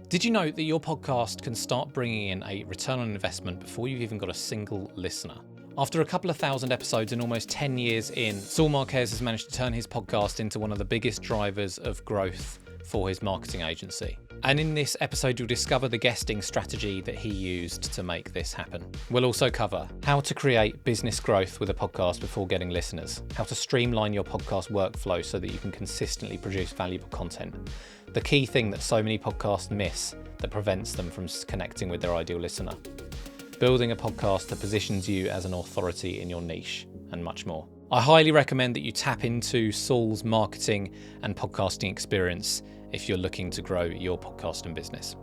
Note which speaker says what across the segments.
Speaker 1: Did you know that your podcast can start bringing in a return on investment before you've even got a single listener? After a couple of thousand episodes and almost 10 years in, Saul Marquez has managed to turn his podcast into one of the biggest drivers of growth for his marketing agency. And in this episode, you'll discover the guesting strategy that he used to make this happen. We'll also cover how to create business growth with a podcast before getting listeners, how to streamline your podcast workflow so that you can consistently produce valuable content, the key thing that so many podcasts miss that prevents them from connecting with their ideal listener, building a podcast that positions you as an authority in your niche, and much more. I highly recommend that you tap into Saul's marketing and podcasting experience if you're looking to grow your podcast and business.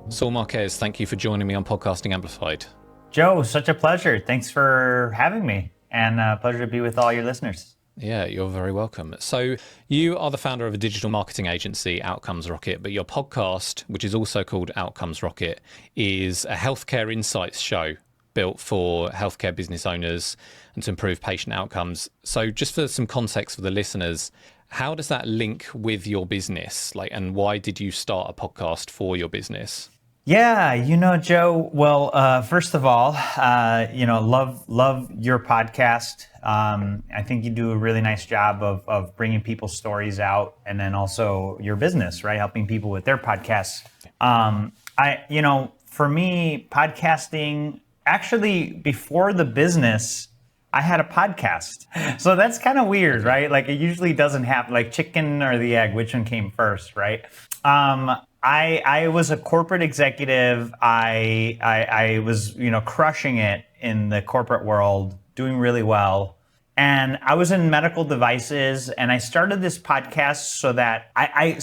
Speaker 1: Saul Marquez, thank you for joining me on Podcasting Amplified.
Speaker 2: Joe, such a pleasure. Thanks for having me, and a pleasure to be with all your listeners.
Speaker 1: Yeah, you're very welcome. So you are the founder of a digital marketing agency, Outcomes Rocket, but your podcast, which is also called Outcomes Rocket, is a healthcare insights show built for healthcare business owners and to improve patient outcomes. So just for some context for the listeners, how does that link with your business? And why did you start a podcast for your business?
Speaker 2: Yeah, Joe, well, first of all, love your podcast. I think you do a really nice job of bringing people's stories out, and then also your business, right? Helping people with their podcasts. For me, podcasting, actually before the business, I had a podcast. So that's kind of weird, right? It usually doesn't happen, chicken or the egg, which one came first, right? I was a corporate executive. I was, crushing it in the corporate world, doing really well. And I was in medical devices, and I started this podcast so that I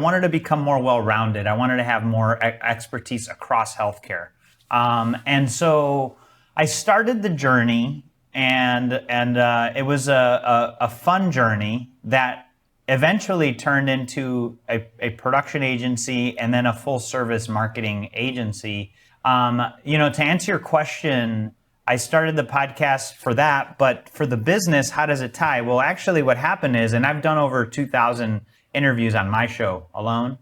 Speaker 2: wanted to become more well-rounded. I wanted to have more expertise across healthcare. And so I started the journey, and it was a fun journey that eventually turned into a production agency and then a full service marketing agency. To answer your question, I started the podcast for that, but for the business, how does it tie? Well, actually what happened is, and I've done over 2,000 interviews on my show alone.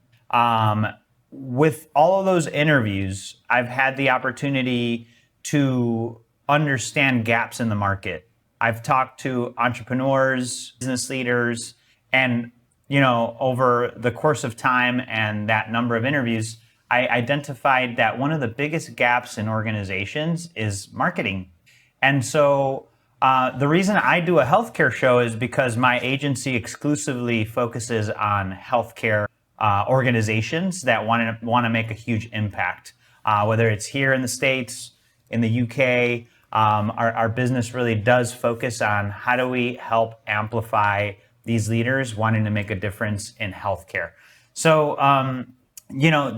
Speaker 2: With all of those interviews, I've had the opportunity to understand gaps in the market. I've talked to entrepreneurs, business leaders, and, over the course of time and that number of interviews, I identified that one of the biggest gaps in organizations is marketing. And so the reason I do a healthcare show is because my agency exclusively focuses on healthcare organizations that want to make a huge impact, whether it's here in the States, in the UK. Our business really does focus on how do we help amplify these leaders wanting to make a difference in healthcare. So,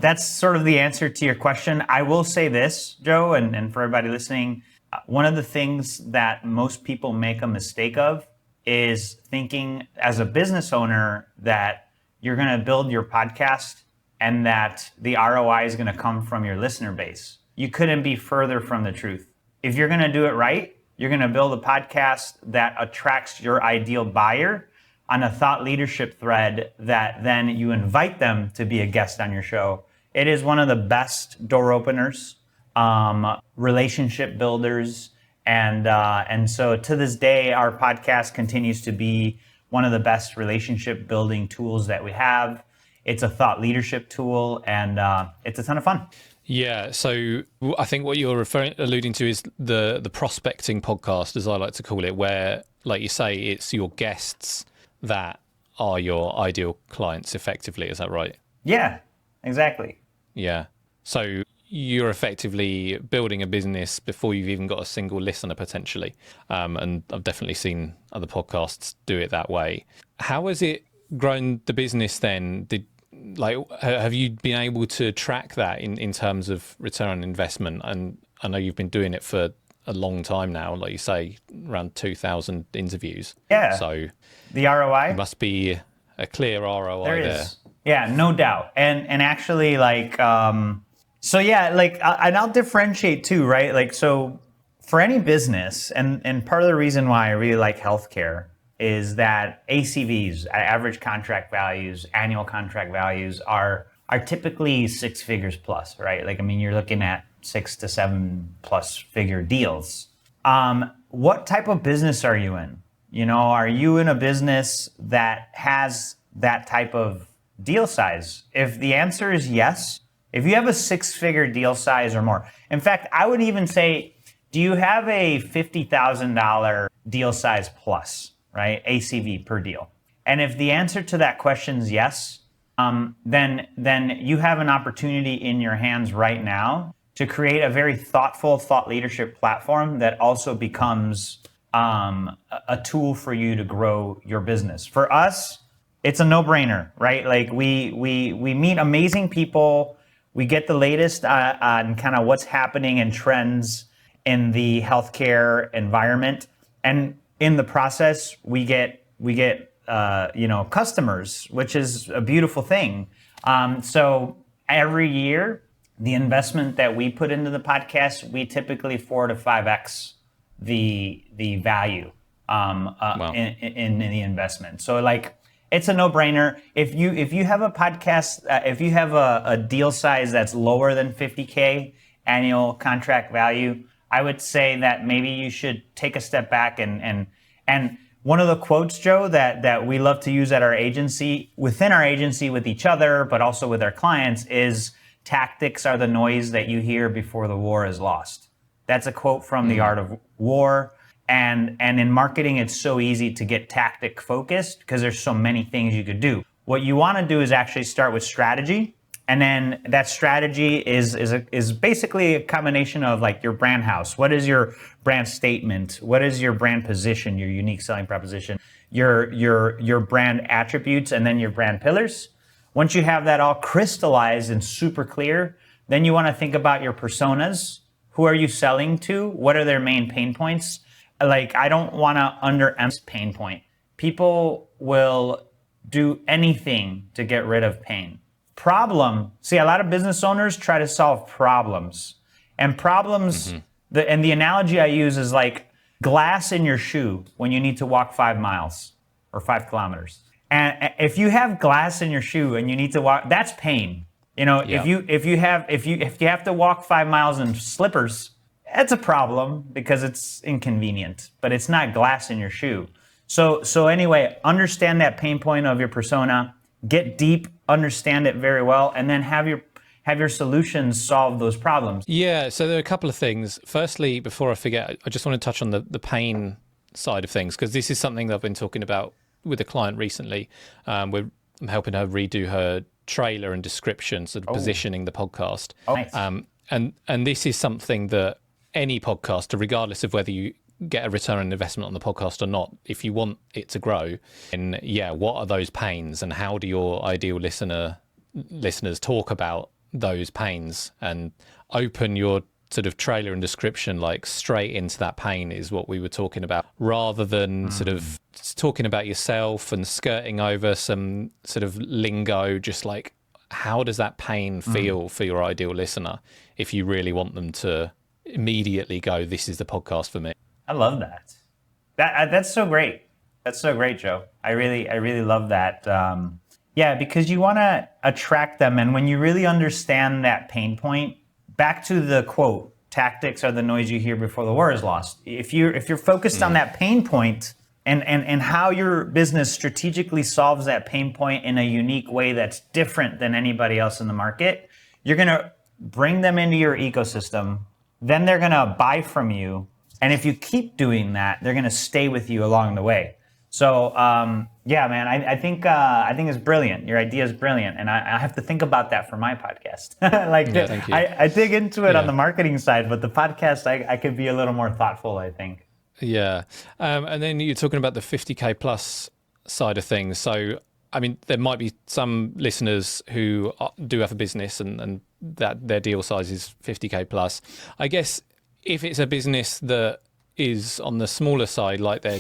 Speaker 2: that's sort of the answer to your question. I will say this, Joe, and for everybody listening, one of the things that most people make a mistake of is thinking as a business owner that you're going to build your podcast and that the ROI is going to come from your listener base. You couldn't be further from the truth. If you're going to do it right, you're going to build a podcast that attracts your ideal buyer on a thought leadership thread that then you invite them to be a guest on your show. It is one of the best door openers, relationship builders. And so to this day, our podcast continues to be one of the best relationship building tools that we have. It's a thought leadership tool, and it's a ton of fun.
Speaker 1: Yeah, so I think what you're alluding to is the prospecting podcast, as I like to call it, where, like you say, it's your guests that are your ideal clients effectively. Is that right?
Speaker 2: Yeah, exactly.
Speaker 1: Yeah. So you're effectively building a business before you've even got a single listener potentially. And I've definitely seen other podcasts do it that way. How has it grown the business then? Have you been able to track that in terms of return on investment? And I know you've been doing it for a long time now, like you say, around 2,000 interviews.
Speaker 2: Yeah.
Speaker 1: So
Speaker 2: the ROI?
Speaker 1: There must be a clear ROI
Speaker 2: there.
Speaker 1: There
Speaker 2: is. Yeah, no doubt. And actually and I'll differentiate too, right? So for any business, and part of the reason why I really like healthcare is that ACVs, average contract values, annual contract values, are are typically 6 figures plus, right? Like, I mean, you're looking at 6 to 7 plus figure deals. What type of business are you in? You know, are you in a business that has that type of deal size? If the answer is yes, if you have a 6-figure deal size or more, in fact, I would even say, do you have a $50,000 deal size plus, right? ACV per deal. And if the answer to that question is yes, then you have an opportunity in your hands right now to create a very thoughtful thought leadership platform that also becomes a tool for you to grow your business. For us, it's a no-brainer, right? Like we meet amazing people. We get the latest on kind of what's happening and trends in the healthcare environment, and in the process, we get customers, which is a beautiful thing. So every year, the investment that we put into the podcast, we typically 4 to 5x the value wow. in the investment. So like, it's a no-brainer. If you have a podcast, if you have a deal size that's lower than 50K annual contract value, I would say that maybe you should take a step back and one of the quotes, Joe, that we love to use at our agency, within our agency with each other, but also with our clients, is tactics are the noise that you hear before the war is lost. That's a quote from The Art of War. And in marketing, it's so easy to get tactic focused because there's so many things you could do. What you want to do is actually start with strategy. And then that strategy is basically a combination of like your brand house. What is your brand statement? What is your brand position, your unique selling proposition, your brand attributes, and then your brand pillars? Once you have that all crystallized and super clear, then you want to think about your personas. Who are you selling to? What are their main pain points? Like, I don't want to underemphasize pain point. People will do anything to get rid of pain. Problem. See, a lot of business owners try to solve problems. And problems, the analogy I use is like glass in your shoe when you need to walk 5 miles or 5 kilometers. And if you have glass in your shoe and you need to walk, that's pain. You know, yeah. if you have to walk 5 miles in slippers, that's a problem because it's inconvenient, but it's not glass in your shoe. So anyway, understand that pain point of your persona, get deep, understand it very well, and then have your solutions solve those problems.
Speaker 1: Yeah, so there are a couple of things. Firstly, before I forget, I just want to touch on the pain side of things, because this is something that I've been talking about with a client recently. I'm helping her redo her trailer and description, sort of positioning the podcast.
Speaker 2: Oh, nice.
Speaker 1: And this is something that any podcaster, regardless of whether you get a return on investment on the podcast or not, if you want it to grow, and what are those pains, and how do your ideal listeners talk about those pains, and open your sort of trailer and description like straight into that pain is what we were talking about, rather than sort of talking about yourself and skirting over some sort of lingo. Just like, how does that pain feel for your ideal listener if you really want them to immediately go, this is the podcast for me?
Speaker 2: I love that. That's so great. That's so great, Joe. I really love that. Because you want to attract them, and when you really understand that pain point, back to the quote, tactics are the noise you hear before the war is lost. If you're focused on that pain point and how your business strategically solves that pain point in a unique way that's different than anybody else in the market, you're going to bring them into your ecosystem. Then they're going to buy from you. And if you keep doing that, they're going to stay with you along the way. So, man, I think it's brilliant. Your idea is brilliant. And I have to think about that for my podcast. Thank you. I dig into it on the marketing side, but the podcast, I could be a little more thoughtful, I think.
Speaker 1: Yeah. And then you're talking about the 50K plus side of things. So, I mean, there might be some listeners who do have a business and that their deal size is 50K plus. I guess if it's a business that is on the smaller side, like they're,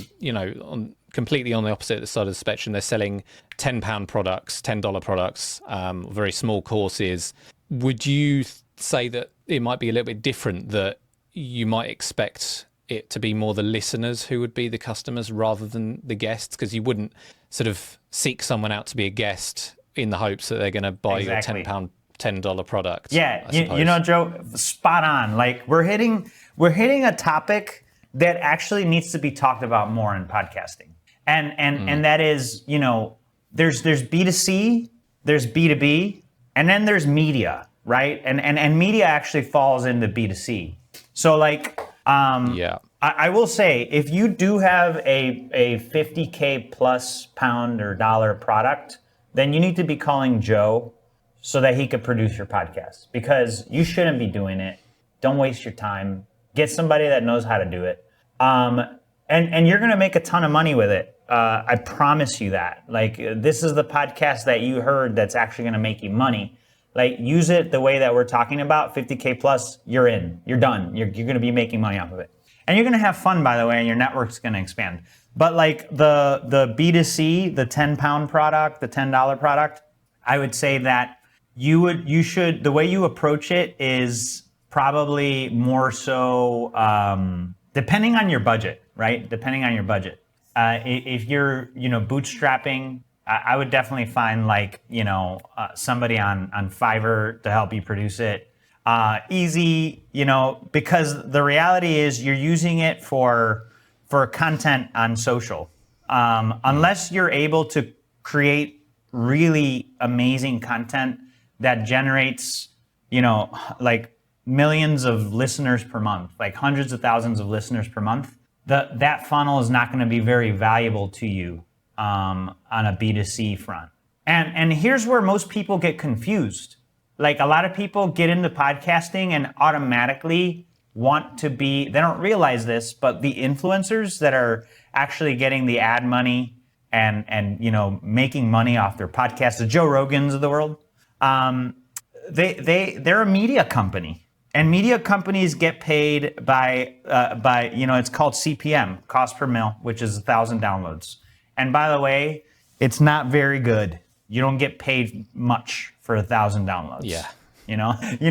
Speaker 1: completely on the opposite side of the spectrum, they're selling £10 products, $10 products, very small courses. Would you say that it might be a little bit different, that you might expect it to be more the listeners who would be the customers rather than the guests? Because you wouldn't sort of seek someone out to be a guest in the hopes that they're going to buy
Speaker 2: Exactly.
Speaker 1: your $10 product.
Speaker 2: Yeah, you know, Joe, spot on. Like we're hitting a topic that actually needs to be talked about more in podcasting. And that is, you know, there's B2C, there's B2B, and then there's media, right? And media actually falls into B2C. So like I will say, if you do have a 50K plus pound or dollar product, then you need to be calling Joe so that he could produce your podcast, because you shouldn't be doing it. Don't waste your time. Get somebody that knows how to do it. And you're going to make a ton of money with it. I promise you that. Like, this is the podcast that you heard that's actually going to make you money. Like, use it the way that we're talking about, 50K plus, you're in. You're done. You're going to be making money off of it. And you're going to have fun, by the way, and your network's going to expand. But like the B2C, the 10-pound product, the $10 product, I would say that you should, the way you approach it is probably more so depending on your budget, right? Depending on your budget. If you're, you know, bootstrapping, I would definitely find like, you know, somebody on Fiverr to help you produce it. Easy, you know, because the reality is you're using it for content on social. Unless you're able to create really amazing content that generates, you know, like millions of listeners per month, like hundreds of thousands of listeners per month, that funnel is not going to be very valuable to you on a B2C front. And here's where most people get confused. Like, a lot of people get into podcasting and automatically want to be, they don't realize this, but the influencers that are actually getting the ad money and you know, making money off their podcast, the Joe Rogans of the world, they're a media company. And media companies get paid by you know, it's called CPM, cost per mil, which is 1,000 downloads. And by the way, it's not very good. You don't get paid much for 1,000 downloads.
Speaker 1: Yeah.
Speaker 2: You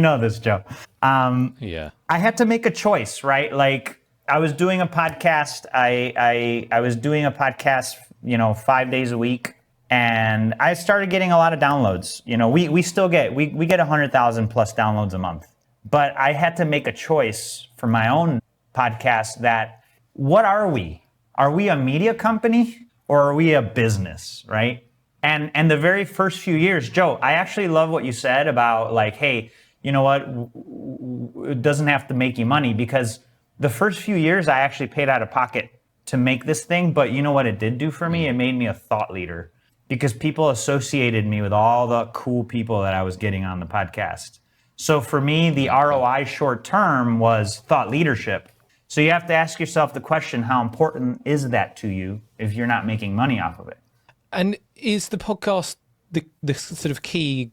Speaker 2: know this, Joe.
Speaker 1: Yeah.
Speaker 2: I had to make a choice, right? Like, I was doing a podcast. I was doing a podcast, you know, 5 days a week. And I started getting a lot of downloads. You know, we still get 100,000 plus downloads a month. But I had to make a choice for my own podcast that, what are we? Are we a media company or are we a business, right? And the very first few years, Joe, I actually love what you said about like, hey, you know what? It doesn't have to make you money, because the first few years I actually paid out of pocket to make this thing. But you know what it did do for me? It made me a thought leader, because people associated me with all the cool people that I was getting on the podcast. So for me, the ROI short term was thought leadership. So you have to ask yourself the question, how important is that to you if you're not making money off of it?
Speaker 1: And is the podcast the sort of key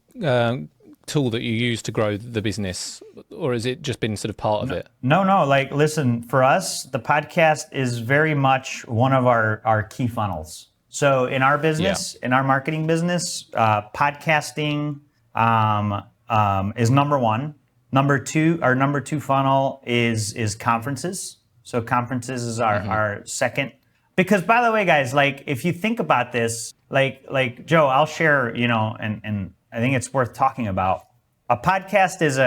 Speaker 1: tool that you use to grow the business, or has it just been sort of part of it? No.
Speaker 2: Like, listen, for us, the podcast is very much one of our key funnels. So in our business, in our marketing business, podcasting is number one. Our number two funnel is conferences. So conferences is our second. Because, by the way, guys, like, if you think about this, like Joe, I'll share, you know, and I think it's worth talking about. A podcast is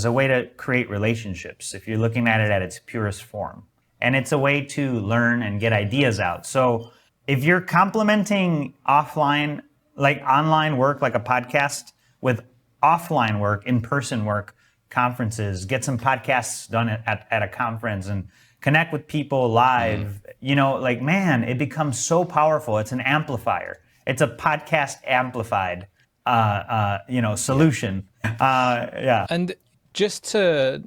Speaker 2: a way to create relationships, if you're looking at it at its purest form, and it's a way to learn and get ideas out. So if you're complementing offline, like online work, like a podcast, with offline work, in-person work, conferences, get some podcasts done at a conference and connect with people live, you know, like, man, it becomes so powerful. It's an amplifier. It's a podcast amplified, you know, solution. Yeah.
Speaker 1: And just to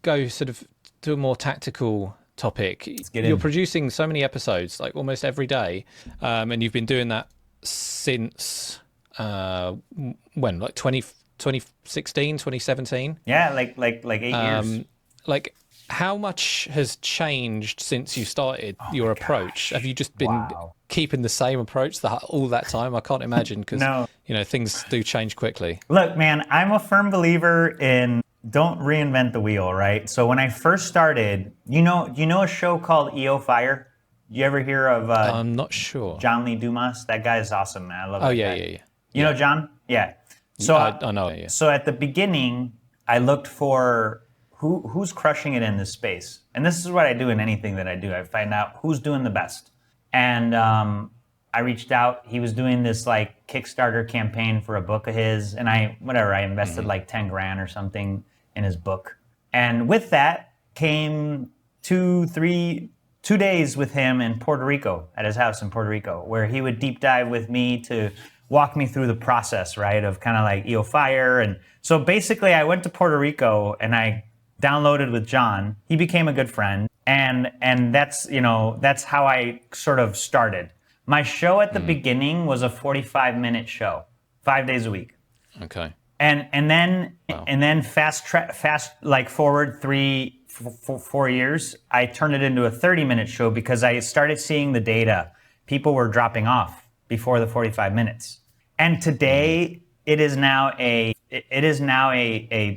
Speaker 1: go sort of to a more tactical topic, you're producing so many episodes, like almost every day. And you've been doing that since when, like 2016, 2017?
Speaker 2: Yeah, like 8 years.
Speaker 1: Like, how much has changed since you started your approach? Have you just been keeping the same approach all that time? I can't imagine, because you know, things do change quickly.
Speaker 2: Look, man, I'm a firm believer in don't reinvent the wheel, right? So when I first started, you know a show called EO Fire? You ever hear of
Speaker 1: I'm not sure.
Speaker 2: John Lee Dumas? That guy is awesome, man. I love that guy.
Speaker 1: Yeah.
Speaker 2: You know John? Yeah. So
Speaker 1: I know. Yeah.
Speaker 2: So at the beginning, I looked for who's crushing it in this space, and this is what I do in anything that I do. I find out who's doing the best, and I reached out. He was doing this like Kickstarter campaign for a book of his, and I invested like 10 grand or something in his book. And with that came 2 days with him in Puerto Rico, at his house in Puerto Rico, where he would deep dive with me to walk me through the process, right, of kind of like EO Fire. And so basically I went to Puerto Rico and I downloaded with John. He became a good friend. And that's, that's how I sort of started. My show at the beginning was a 45-minute show, 5 days a week.
Speaker 1: Okay.
Speaker 2: And then fast forward 4 years, I turned it into a 30-minute show because I started seeing the data. People were dropping off before the 45 minutes. And today it is now a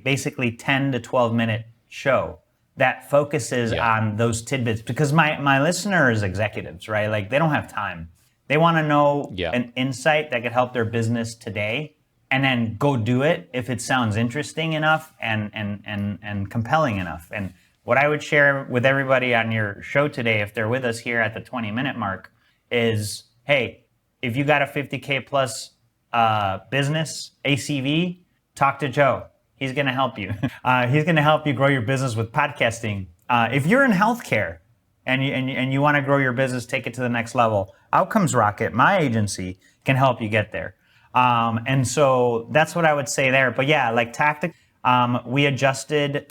Speaker 2: basically 10 to 12 minute show that focuses on those tidbits, because my listener is executives, right? Like they don't have time. They want to know an insight that could help their business today, and then go do it if it sounds interesting enough and compelling enough. And what I would share with everybody on your show today, if they're with us here at the 20-minute mark, is, hey, if you got a 50K plus business ACV, talk to Joe. He's going to help you. He's going to help you grow your business with podcasting. If you're in healthcare and you want to grow your business, take it to the next level, Outcomes Rocket, my agency, can help you get there. And so that's what I would say there. But yeah, like tactic, we adjusted.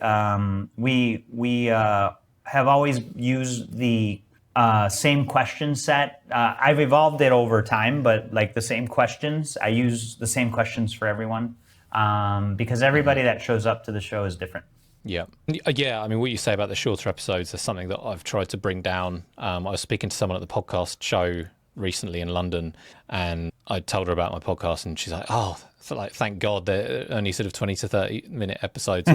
Speaker 2: We have always used the same question set. I've evolved it over time, but like the same questions, I use the same questions for everyone, because everybody that shows up to the show is different.
Speaker 1: Yeah. I mean, what you say about the shorter episodes is something that I've tried to bring down. I was speaking to someone at the podcast show recently in London, and I told her about my podcast, and she's like, "Oh, thank God they're only sort of 20 to 30-minute episodes,"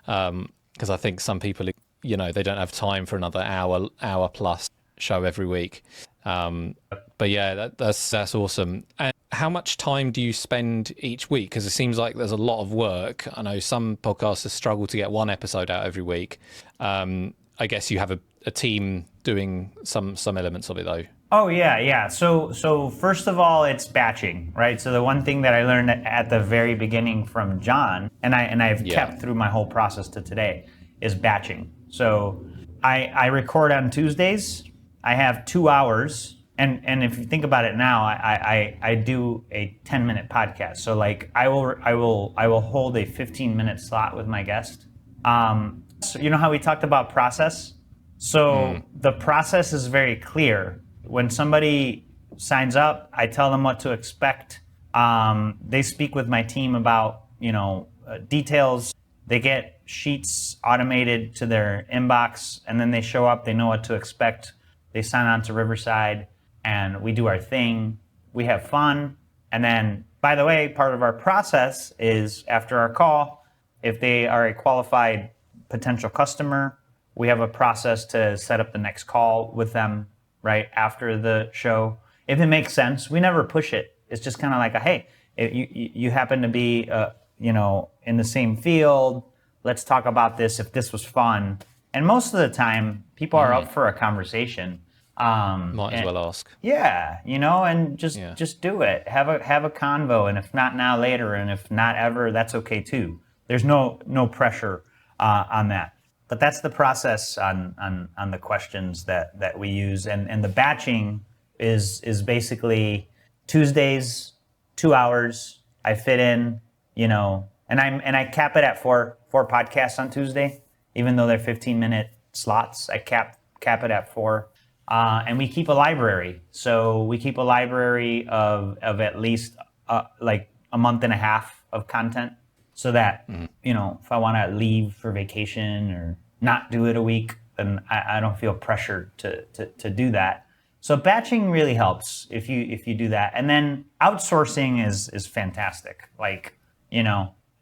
Speaker 1: because I think some people, they don't have time for another hour plus show every week. But yeah, that's awesome. And how much time do you spend each week? Because it seems like there's a lot of work. I know some podcasters struggle to get one episode out every week. I guess you have a team doing some elements of it though.
Speaker 2: Oh yeah. So first of all, it's batching, right? So the one thing that I learned at the very beginning from John, and I've kept through my whole process to today, is batching. So I record on Tuesdays. I have 2 hours, and if you think about it now, I do a 10-minute podcast. So like I will hold a 15-minute slot with my guest. So you know how we talked about process? So the process is very clear. When somebody signs up, I tell them what to expect. They speak with my team about details. They get sheets automated to their inbox, and then they show up. They know what to expect. They sign on to Riverside, and we do our thing. We have fun. And then, by the way, part of our process is after our call, if they are a qualified potential customer, we have a process to set up the next call with them right after the show. If it makes sense, we never push it. It's just kind of like, hey, you happen to be, in the same field. Let's talk about this if this was fun. And most of the time, people are up for a conversation.
Speaker 1: Might as well ask.
Speaker 2: Yeah, and just do it. Have a convo, and if not now, later, and if not ever, that's okay too. There's no pressure on that. But that's the process on the questions that we use, and the batching is basically Tuesdays, 2 hours. I fit in, and I cap it at four podcasts on Tuesday. Even though they're 15-minute slots, I cap it at 4. And we keep a library. So we keep a library of at least like a month and a half of content, so that, if I want to leave for vacation or not do it a week, then I don't feel pressured to do that. So batching really helps if you do that. And then outsourcing is fantastic. Like,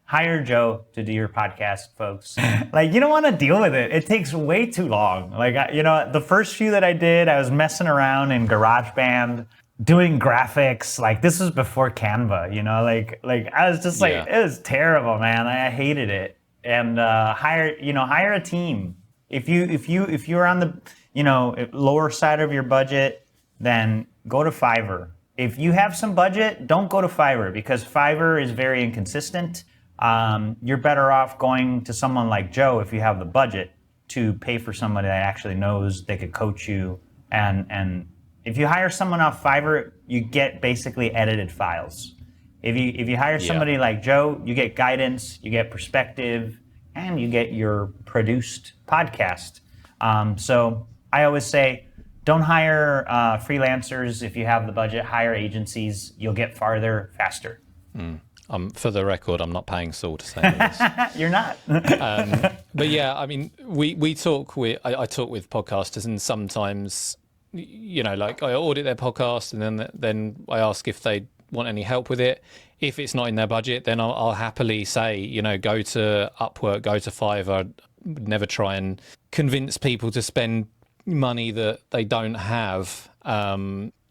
Speaker 2: hire Joe to do your podcast, folks. Like, you don't want to deal with it. It takes way too long. Like, the first few that I did, I was messing around in GarageBand. doing graphics. Like this was before Canva, like I was just like,
Speaker 1: Yeah.
Speaker 2: it was terrible, man. I hated it. And hire a team. If you're on the lower side of your budget, then go to Fiverr. If you have some budget, don't go to Fiverr because Fiverr is very inconsistent. You're better off going to someone like Joe if you have the budget to pay for somebody that actually knows they could coach you. And if you hire someone off Fiverr, you get basically edited files. If you hire somebody like Joe, you get guidance, you get perspective, and you get your produced podcast. So I always say, don't hire freelancers if you have the budget. Hire agencies. You'll get farther faster.
Speaker 1: For the record, I'm not paying Saul to say this.
Speaker 2: You're not.
Speaker 1: But yeah, I mean, I talk with podcasters, and sometimes, like I audit their podcast, and then I ask if they want any help with it. If it's not in their budget, then I'll happily say, go to Upwork, go to Fiverr. I'd never try and convince people to spend money that they don't have,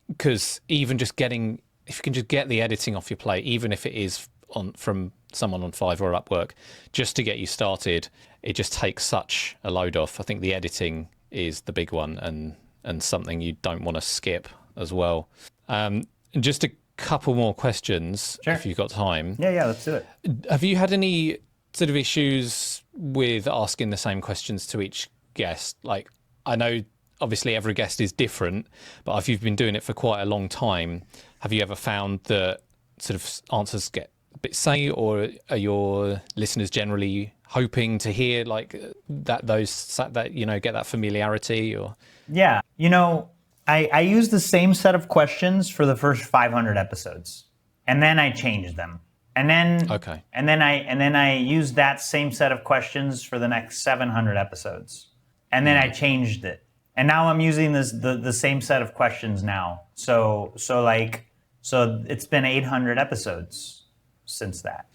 Speaker 1: because even just if you can just get the editing off your plate, even if it is from someone on Fiverr or Upwork, just to get you started, it just takes such a load off. I think the editing is the big one, and something you don't want to skip as well. Just a couple more questions,
Speaker 2: Sure.
Speaker 1: if you've got time.
Speaker 2: Yeah, let's do it.
Speaker 1: Have you had any sort of issues with asking the same questions to each guest? Like, I know obviously every guest is different, but if you've been doing it for quite a long time, have you ever found that sort of answers get a bit samey, or are your listeners generally hoping to hear like get that familiarity? Or
Speaker 2: Yeah, I use the same set of questions for the first 500 episodes, and then I changed them. And then
Speaker 1: Okay.
Speaker 2: and then I use that same set of questions for the next 700 episodes, and then I changed it. And now I'm using the same set of questions now. So it's been 800 episodes since that.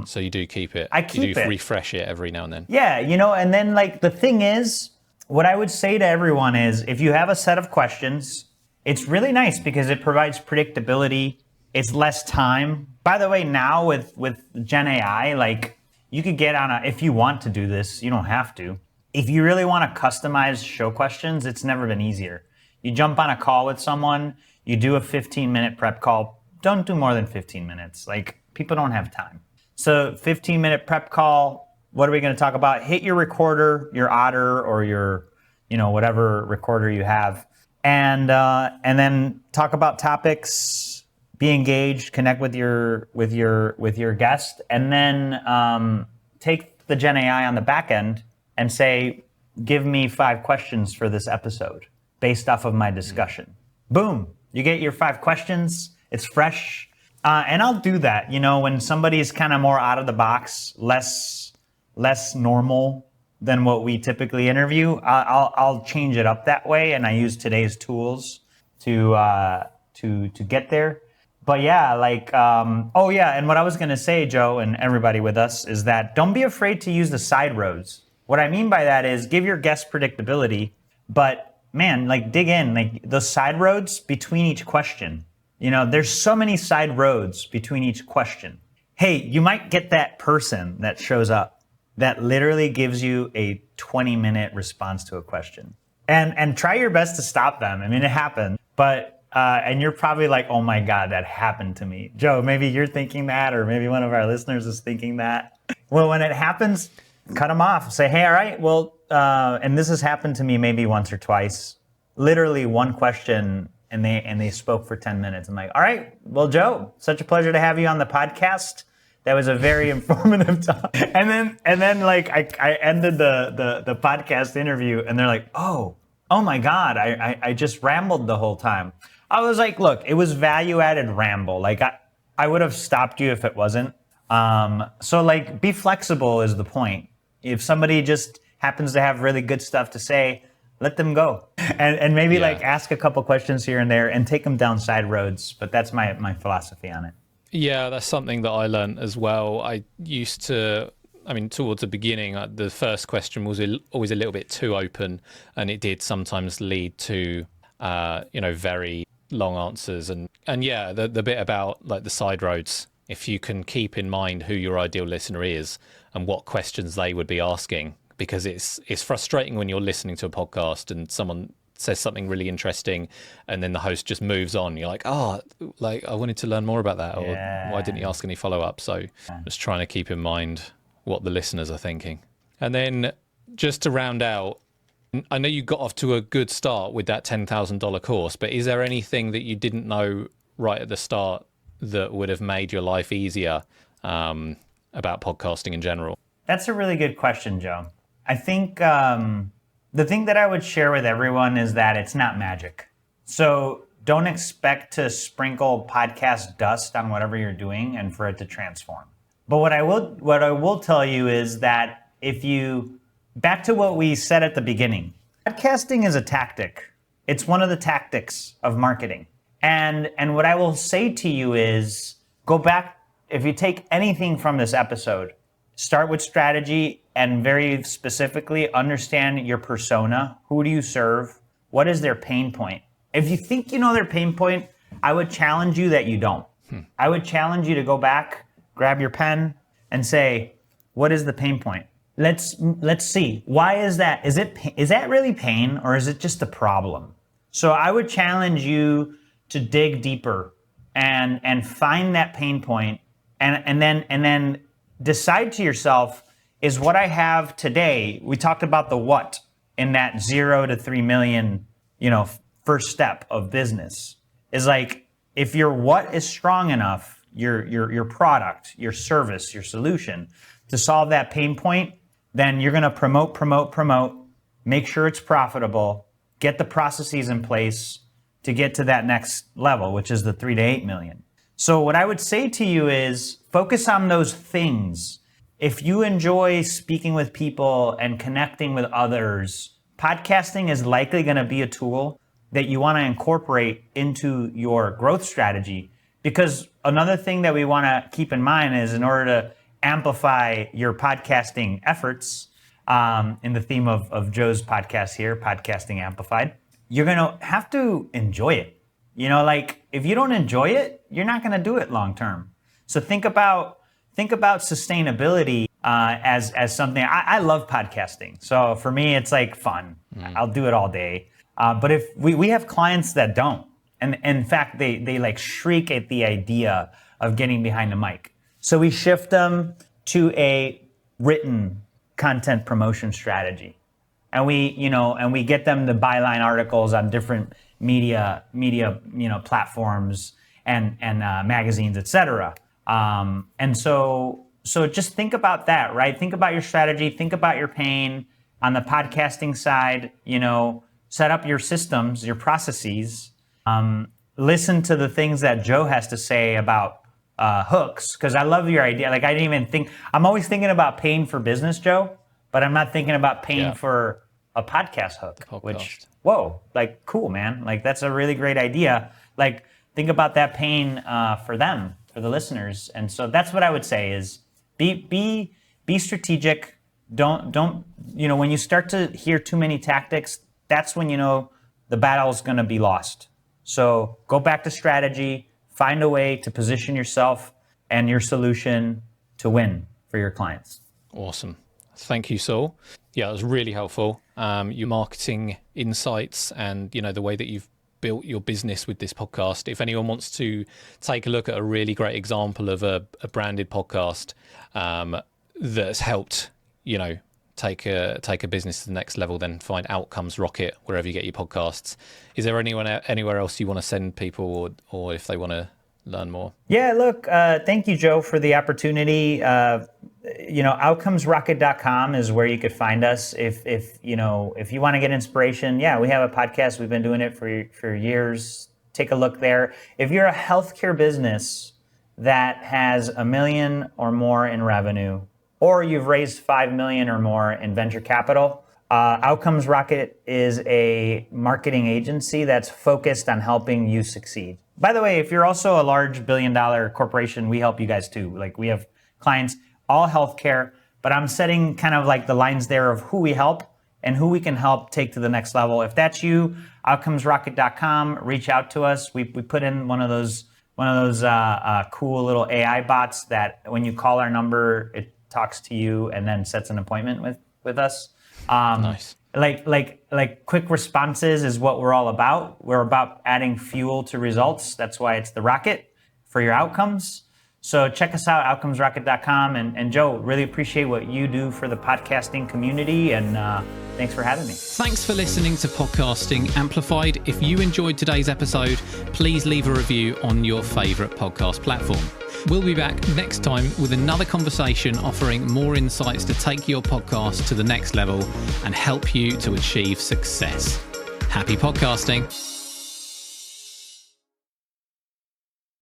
Speaker 1: So you do keep it.
Speaker 2: I keep it.
Speaker 1: Refresh it every now and then.
Speaker 2: Yeah, and then like the thing is, what I would say to everyone is, if you have a set of questions, it's really nice because it provides predictability. It's less time. By the way, now with Gen AI, like you could get if you want to do this, you don't have to. If you really want to customize show questions, it's never been easier. You jump on a call with someone, you do a 15-minute prep call. Don't do more than 15 minutes. Like, people don't have time. So 15-minute prep call, what are we going to talk about? Hit your recorder, your Otter or your, whatever recorder you have, and then talk about topics, be engaged, connect with your guest, and then take the Gen AI on the back end and say, give me 5 questions for this episode based off of my discussion. Boom, you get your 5 questions. It's fresh. And I'll do that, when somebody's kind of more out of the box, less normal than what we typically interview. I'll change it up that way, and I use today's tools to get there. But yeah, and what I was gonna say, Joe, and everybody with us, is that don't be afraid to use the side roads. What I mean by that is give your guests predictability, but man, dig in, the side roads between each question. There's so many side roads between each question. Hey, you might get that person that shows up that literally gives you a 20-minute response to a question. And try your best to stop them. I mean, it happened, but and you're probably like, oh my God, that happened to me. Joe, maybe you're thinking that, or maybe one of our listeners is thinking that. Well, when it happens, cut them off. Say, hey, all right, well, and this has happened to me maybe once or twice. Literally one question, and they spoke for 10 minutes. I'm like, all right, well, Joe, such a pleasure to have you on the podcast. That was a very informative talk. And then I ended the podcast interview, and they're like, oh my God, I just rambled the whole time. I was like, look, it was value-added ramble. Like I would have stopped you if it wasn't. So be flexible is the point. If somebody just happens to have really good stuff to say, let them go. And maybe ask a couple questions here and there and take them down side roads. But that's my philosophy on it.
Speaker 1: Yeah, that's something that I learned as well. I used to, towards the beginning, the first question was always a little bit too open, and it did sometimes lead to, very long answers. And yeah, the bit about like the side roads, if you can keep in mind who your ideal listener is and what questions they would be asking, because it's frustrating when you're listening to a podcast and someone says something really interesting and then the host just moves on. You're like, like I wanted to learn more about that, or why didn't you ask any follow-up? So just trying to keep in mind what the listeners are thinking. And then just to round out, I know you got off to a good start with that $10,000 course, but is there anything that you didn't know right at the start that would have made your life easier about podcasting in general?
Speaker 2: That's a really good question, Joe. I think the thing that I would share with everyone is that it's not magic. So don't expect to sprinkle podcast dust on whatever you're doing and for it to transform. But what I will tell you is that back to what we said at the beginning, podcasting is a tactic. It's one of the tactics of marketing. And what I will say to you is, go back, if you take anything from this episode, start with strategy and very specifically understand your persona. Who do you serve? What is their pain point? If you think you know their pain point, I would challenge you that you don't. I would challenge you to go back, grab your pen, and say, what is the pain point? Let's see. Why is that? Is that really pain, or is it just a problem? So I would challenge you to dig deeper and find that pain point, and then decide to yourself, is what I have today. We talked about the what in that 0 to 3 million, first step of business, is like, if your what is strong enough, your product, your service, your solution, to solve that pain point, then you're going to promote, make sure it's profitable, get the processes in place to get to that next level, which is the 3 to 8 million. So what I would say to you is, focus on those things. If you enjoy speaking with people and connecting with others, podcasting is likely going to be a tool that you want to incorporate into your growth strategy. Because another thing that we want to keep in mind is, in order to amplify your podcasting efforts, in the theme of Joe's podcast here, Podcasting Amplified, you're going to have to enjoy it. If you don't enjoy it, you're not going to do it long term. So think about sustainability as something. I love podcasting. So for me, it's like fun. I'll do it all day. But if we have clients that don't, and in fact, they like shriek at the idea of getting behind the mic. So we shift them to a written content promotion strategy. And we get them the byline articles on different media platforms and magazines, etc. And so just think about that, right? Think about your strategy, think about your pain. On the podcasting side, set up your systems, your processes. Listen to the things that Joe has to say about hooks, because I love your idea. Like, I didn't even think, I'm always thinking about paying for business, Joe, but I'm not thinking about paying for a podcast hook, which, whoa, like, cool, man. Like, that's a really great idea. Like, think about that pain for them, for the listeners. And so that's what I would say is, be strategic. Don't when you start to hear too many tactics, that's when the battle's going to be lost. So go back to strategy, find a way to position yourself and your solution to win for your clients.
Speaker 1: Awesome. Thank you, Saul. Yeah, it was really helpful. Your marketing insights and, the way that you've built your business with this podcast. If anyone wants to take a look at a really great example of a branded podcast that's helped, take a business to the next level, then find Outcomes Rocket wherever you get your podcasts. Is there anywhere else you want to send people, or if they want to learn more?
Speaker 2: Yeah, look, thank you, Joe, for the opportunity. Outcomesrocket.com is where you could find us. If you want to get inspiration, we have a podcast. We've been doing it for years. Take a look there. If you're a healthcare business that has $1 million or more in revenue, or you've raised $5 million or more in venture capital, Outcomes Rocket is a marketing agency that's focused on helping you succeed. By the way, if you're also a large $1 billion corporation, we help you guys too. Like, we have clients, all healthcare, but I'm setting kind of like the lines there of who we help and who we can help take to the next level. If that's you, outcomesrocket.com, reach out to us. We put in one of those cool little AI bots that when you call our number, it talks to you and then sets an appointment with us.
Speaker 1: Nice.
Speaker 2: Like quick responses is what we're all about. We're about adding fuel to results. That's why it's the rocket for your outcomes. So check us out, outcomesrocket.com. And Joe, really appreciate what you do for the podcasting community, and thanks for having me.
Speaker 1: Thanks for listening to Podcasting Amplified. If you enjoyed today's episode, please leave a review on your favorite podcast platform. We'll be back next time with another conversation offering more insights to take your podcast to the next level and help you to achieve success. Happy podcasting.